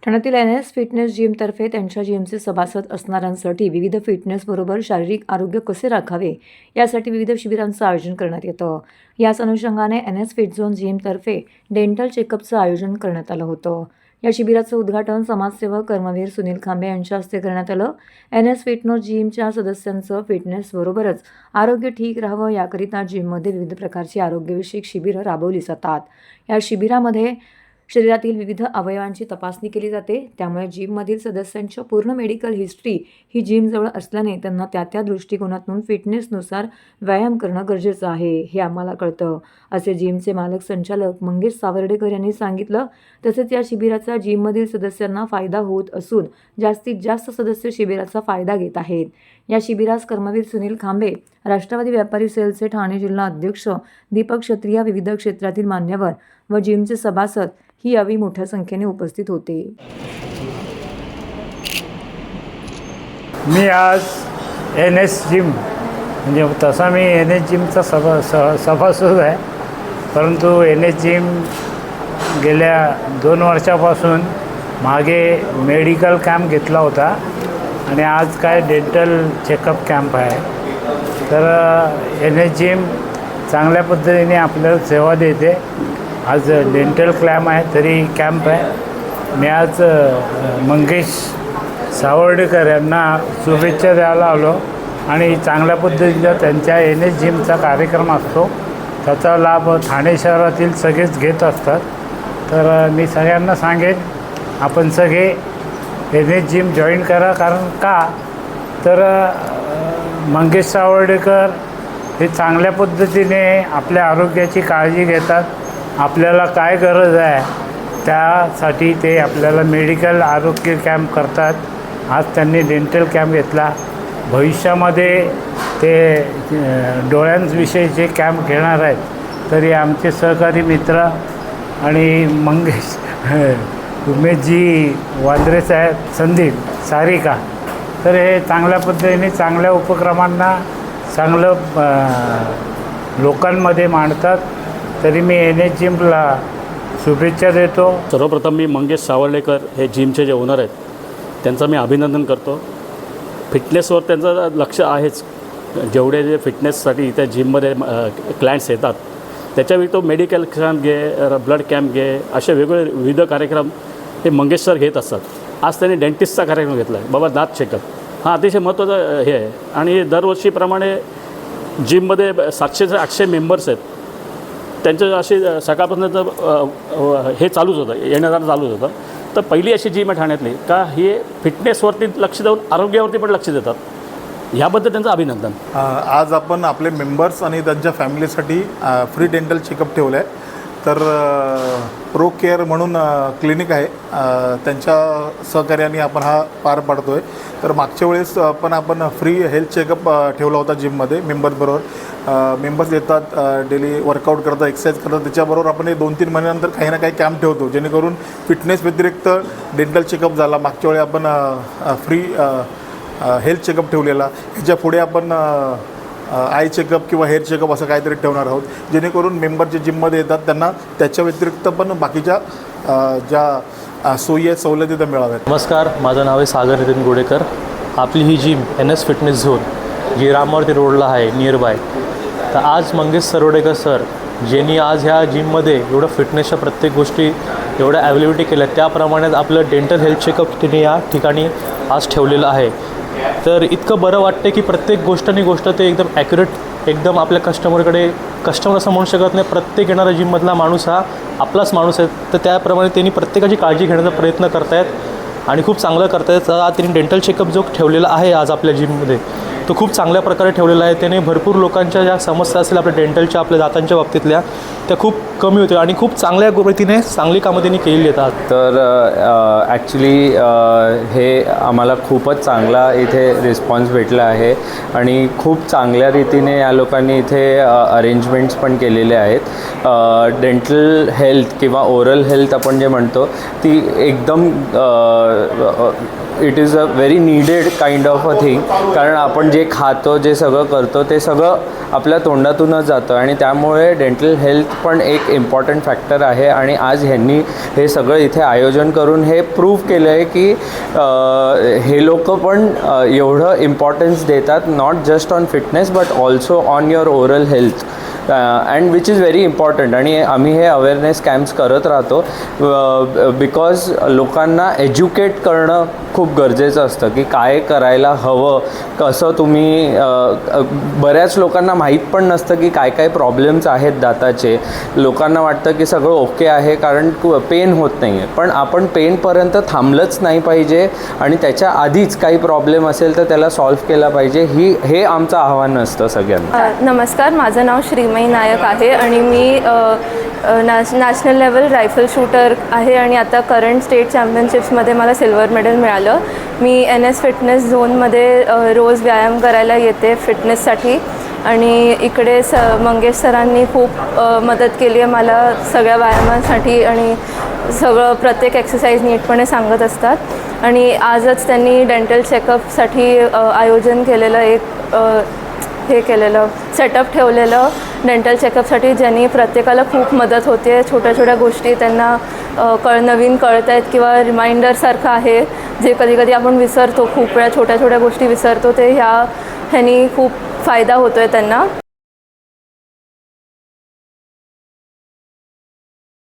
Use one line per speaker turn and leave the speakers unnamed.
ठाण्यातील NS fitness जिमतर्फे त्यांच्या जिमचे सभासद असणाऱ्यांसाठी विविध फिटनेसबरोबर शारीरिक आरोग्य कसे राखावे यासाठी विविध शिबिरांचं आयोजन करण्यात येतं। याच अनुषंगाने NS फिट झोन जिमतर्फे डेंटल चेकअपचं आयोजन करण्यात आलं होतं। या शिबिराचं उद्घाटन समाजसेवक कर्मवीर सुनील खांबे यांच्या हस्ते करण्यात आलं। NS फिटनेस जिमच्या सदस्यांचं फिटनेसबरोबरच आरोग्य ठीक राहावं याकरिता जिममध्ये विविध प्रकारची आरोग्यविषयक शिबिरं राबवली जातात। या शिबिरामध्ये शरीरातील विविध अवयवांची तपासणी केली जाते। त्यामुळे जिममधील सदस्यांच्या पूर्ण मेडिकल हिस्ट्री ही जिमजवळ असल्याने त्यांना त्या दृष्टिकोनातून फिटनेसनुसार व्यायाम करणं गरजेचं आहे हे आम्हाला कळतं, असे जिमचे मालक संचालक मंगेश सावर्डेकर यांनी सांगितलं। तसेच या शिबिराचा जिममधील सदस्यांना फायदा होत असून जास्तीत जास्त सदस्य शिबिराचा फायदा घेत आहेत। या शिबिरास कर्मवीर सुनील खांबे, राष्ट्रवादी व्यापारी सेलचे ठाणे जिल्हा अध्यक्ष दीपक क्षत्रिय, विविध क्षेत्रातील मान्यवर व जिमचे सभासद ही यावेळी मोठ्या संख्येने उपस्थित होते।
मी आज NS जिम म्हणजे तसा मी NS जिमचा सभासद आहे, परंतु NS जिम गेल्या 2 वर्षापासून मागे मेडिकल कॅम्प घेतला होता आणि आज काय डेंटल चेकअप कॅम्प आहे। तर NS जिम चांगल्या पद्धतीने आपल्याला सेवा देते। आज डेंटल क्लॅम आहे तरी कॅम्प आहे। मी आज मंगेश सावर्डेकर यांना शुभेच्छा द्यायला आलो आणि चांगल्या पद्धतीचा त्यांच्या NS जिमचा कार्यक्रम असतो, त्याचा लाभ ठाणे शहरातील सगळेच घेत असतात। तर मी सगळ्यांना सांगेन आपण सगळे NS जिम जॉईन करा। कारण का तर मंगेश सावर्डेकर हे चांगल्या पद्धतीने आपल्या आरोग्याची काळजी घेतात। आपल्याला काय गरज आहे त्यासाठी ते आपल्याला मेडिकल आरोग्य कॅम्प करतात। आज त्यांनी डेंटल कॅम्प घेतला, भविष्यामध्ये ते डोळ्यांविषयीचे कॅम्प घेणार आहेत। तरी आमचे सहकारी मित्र आणि मंगेश उमेशजी वांद्रे साहेब, संदीप, सारिका, तर हे चांगल्या पद्धतीने चांगल्या उपक्रमांना चांगलं लोकांमध्ये मांडतात। तरी मी NS जिमला शुभेच्छा देतो।
सर्वप्रथम मी मंगेश सावर्डेकर हे जिमचे जे ओनर आहेत त्यांचं मी अभिनंदन करतो। फिटनेसवर त्यांचं लक्ष आहेच, जेवढे जे फिटनेससाठी त्या जिममध्ये क्लायंट्स येतात त्याच्या व्यतिरिक्त मेडिकल कॅम्प घे, ब्लड कॅम्प घे, असे वेगवेगळे विविध कार्यक्रम हे मंगेश सर घेत असतात। आज त्यांनी डेंटिस्टचा कार्यक्रम घेतला आहे, बाबा दात चेकअप हा अतिशय महत्त्वाचा हे आहे। आणि दरवर्षीप्रमाणे जिममध्ये 700 ते 800 मेंबर्स आहेत, त्यांचं असे सकाळपासून हे चालूच होतं, येणं-जाणं चालूच होतं। तर पहिली अशी जिम आहे ठाण्यातली का हे फिटनेसवरती लक्ष देऊन आरोग्यावरती पण लक्ष देतात, ह्याबद्दल त्यांचं अभिनंदन।
आज आपण आपले मेंबर्स आणि त्यांच्या फॅमिलीसाठी फ्री डेंटल चेकअप ठेवलं आहे। तर प्रो केअर म्हणून क्लिनिक आहे, त्यांच्या सहकार्याने आपण हा पार पाडतो आहे। तर मागच्या वेळेस पण आपण फ्री हेल्थ चेकअप ठेवला होता जिममध्ये मेंबर्सबरोबर। मेंबर्स येतात, डेली वर्कआउट करतात, एक्सरसाइज करतात, त्याच्याबरोबर आपण हे 2-3 महिन्यानंतर काही ना काही कॅम्प ठेवतो जेणेकरून फिटनेस व्यतिरिक्त डेंटल चेकअप झाला। मागच्या वेळी आपण फ्री हेल्थ चेकअप ठेवलेला, ह्याच्या पुढे आपण आय चेकअप किंवा हेअर चेकअप असं काहीतरी ठेवणार आहोत, जेणेकरून मेंबर जे जिममध्ये येतात त्यांना त्याच्या व्यतिरिक्त पण बाकीच्या ज्या सोयी आहेत, सवलती त्या मिळाव्यात।
नमस्कार, माझं नाव आहे सागर नितीन गोडेकर। आपली ही जिम NS फिटनेस झोन जी रामावती रोडला आहे नियर बाय। तर आज मंगेश सावर्डेकर सर ज्यांनी आज ह्या जिममध्ये एवढं फिटनेसच्या प्रत्येक गोष्टी एवढ्या अवेलेबिलिटी केल्या, त्याप्रमाणेच आपलं डेंटल हेल्थ चेकअप तिने या ठिकाणी आज ठेवलेलं आहे। तर इतकं बरं वाटतं की प्रत्येक गोष्ट ते एकदम ॲक्युरेट, एकदम आपल्या कस्टमर असं म्हणू शकत नाही, प्रत्येक येणारा जिममधला माणूस हा आपलाच माणूस आहे। तर त्याप्रमाणे त्यांनी प्रत्येकाची काळजी घेण्याचा प्रयत्न करतायत आणि खूप चांगलं करतायत। आज त्यांनी डेंटल चेकअप जो ठेवलेला आहे आज आपल्या जिममध्ये तो खूप चांगल्या प्रकारे ठेवलेला आहे। त्याने भरपूर लोकांच्या ज्या समस्या असतील आपल्या डेंटलच्या, आपल्या दातांच्या बाबतीतल्या, त्या खूप कमी होतील आणि खूप चांगल्या पद्धतीने चांगली कामं त्यांनी केलेली आहेत।
तर ॲक्च्युली हे आम्हाला खूपच चांगला इथे रिस्पॉन्स भेटला आहे आणि खूप चांगल्या रीतीने या लोकांनी इथे अरेंजमेंट्स पण केलेले आहेत। डेंटल हेल्थ किंवा ओरल हेल्थ आपण जे म्हणतो ती एकदम it is a very needed kind of a thing, कारण आपण जे खातो, जे सगळं करतो ते सगळं आपल्या तोंडातूनच जातं आणि त्यामुळे डेंटल हेल्थ पण एक इम्पॉर्टंट फॅक्टर आहे. आणि आज ह्यांनी हे सगळं इथे आयोजन करून हे प्रूव्ह केलं आहे की हे लोक पण एवढं इम्पॉर्टन्स देतात, not just on fitness but also on your oral health and which is very important. आणि आम्ही हे अवेअरनेस कॅम्प्स करत राहतो बिकॉज लोकांना एज्युकेट करणं खूप गरजेचं असतं की काय करायला हवं, कसं तुम्ही बऱ्याच लोकांना माहीत पण नसतं की काय काय प्रॉब्लेम्स आहेत दाताचे. लोकांना वाटतं की सगळं ओके आहे कारण पेन होत नाही आहे, पण आपण पेनपर्यंत थांबलंच नाही पाहिजे आणि त्याच्या आधीच काही प्रॉब्लेम असेल तर त्याला सॉल्व्ह केला पाहिजे. हे आमचं आव्हान असतं सगळ्यांना.
नमस्कार, माझं नाव श्रीमयी नायक आहे आणि मी नॅशनल लेवल रायफल शूटर आहे आणि आता करंट स्टेट चॅम्पियनशिप्समध्ये मला सिल्वर मेडल मिळालं. मी NS फिटनेस झोनमध्ये रोज व्यायाम करायला येते फिटनेससाठी आणि इकडे मंगेश सरांनी खूप मदत केली आहे मला सगळ्या व्यायामांसाठी आणि सगळं प्रत्येक एक्सरसाइज नीटपणे सांगत असतात. आणि आजच त्यांनी डेंटल चेकअपसाठी आयोजन केलेलं हे केलेलं सेटअप ठेवलेलं डेंटल चेकअपसाठी, ज्यांनी प्रत्येकाला खूप मदत होते. छोट्या छोट्या गोष्टी त्यांना नवीन कळत आहेत किंवा रिमाइंडरसारखं आहे जे कधी कधी आपण विसरतो, खूप वेळा छोट्या छोट्या गोष्टी विसरतो, ते ह्यानी खूप फायदा होतो आहे त्यांना.